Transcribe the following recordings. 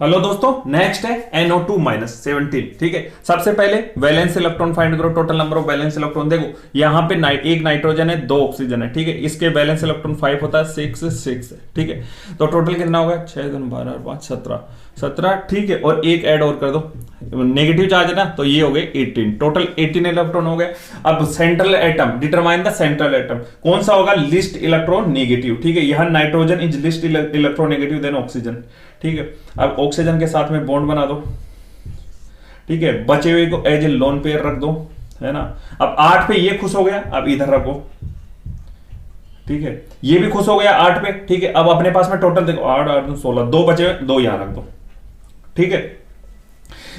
Hello दोस्तों, next है NO2-17। ठीक है, सबसे पहले वैलेंस इलेक्ट्रॉन फाइंड करो। Total number of valence electron देखो, यहाँ पे एक नाइट्रोजन है, 2 ऑक्सीजन है। ठीक है, इसके वैलेंस इलेक्ट्रॉन 5 होता है, 6 है। ठीक है, तो टोटल कितना होगा? 6 गुना 12 5 17। ठीक है, और एक ऐड और कर दो, नेगेटिव चार्ज है ना, तो ये हो गए 18। टोटल 18 इलेक्ट्रॉन हो गए। अब central atom, determine the central atom, कौन सा होगा? Least electronegative. ठीक है, यहां nitrogen is least electronegative then oxygen. ठीक है, अब ऑक्सीजन के साथ में बॉन्ड बना दो। ठीक है, बचे हुए को एज ए लोन पेयर रख दो, है ना। अब 8 पे ये खुश हो गया, अब इधर रखो। ठीक है, ये भी खुश हो गया 8 पे। ठीक है, अब अपने पास में टोटल देखो 8 8 16, 2 बचे हुए, 2 यहां रख दो। ठीक है,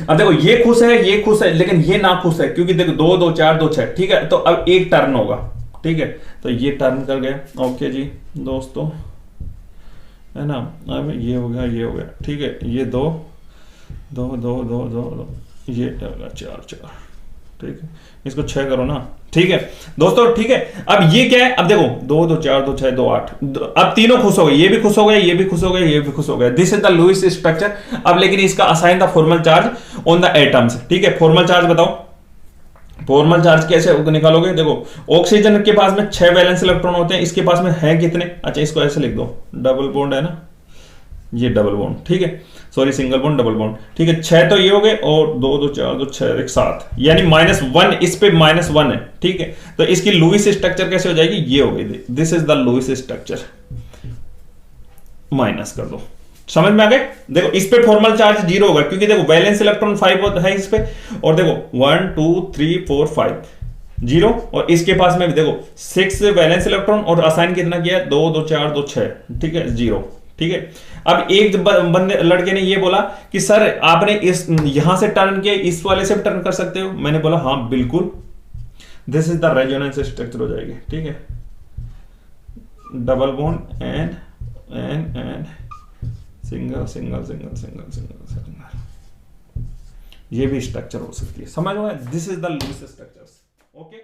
अब देखो ये खुश है, ये खुश है, लेकिन ये ना खुश है, क्योंकि देखो 2 2 4 2 6। ठीक है, तो अब एक टर्न होगा। ठीक है, तो ये टर्न कर गया। ओके जी दोस्तों, है ना। अब ये हो गया, ये हो गया। ठीक है, ये 2 2 2 2 2 2, ये 4 4। ठीक है, इसको 6 करो ना। ठीक है दोस्तों, ठीक है। अब ये क्या है? अब देखो 2 2 4 2 6 2 8। अब तीनों खुश हो गए, ये भी खुश हो गए, ये भी खुश हो गए, ये भी खुश हो गए। This is the Lewis structure. अब लेकिन इसका assign the formal charge on the atoms. ठीक है, फॉर्मल चार्ज बताओ। फॉर्मल चार्ज कैसे निकालोगे? देखो, ऑक्सीजन के पास में 6 वैलेंस इलेक्ट्रॉन होते हैं, इसके पास में है कितने? अच्छा, इसको ऐसे लिख दो, डबल बॉन्ड है ना, ये डबल बॉन्ड। ठीक है, sorry, single bond double bond. ठीक है, 6 तो ये हो गए, और 2 2 4 2 6 1 7, यानी -1, इस पे -1 है। ठीक है, तो इसकी लुईस स्ट्रक्चर कैसे हो जाएगी? ये हो गई, this is the Lewis structure. Minus कर दो, समझ में आ गए? देखो, इस पे फॉर्मल चार्ज 0 होगा, क्योंकि देखो वैलेंस इलेक्ट्रॉन 5 है इस पे, और देखो 1 2 3 4 5 0, और इसके पास में देखो 6 वैलेंस इलेक्ट्रॉन, और असाइन कितना किया? 2 2 4 2 6। ठीक है, 0। ठीक है, अब एक बंदे लड़के ने ये बोला कि सर आपने इस यहां से टर्न किया, इस वाले से टर्न कर सकते हो। मैंने बोला हाँ बिल्कुल, this is the resonance structure हो जाएगी। ठीक है, double bond and single single single single single single, ये भी स्ट्रक्चर हो सकती है। समझ में? This is the Lewis structure. Okay.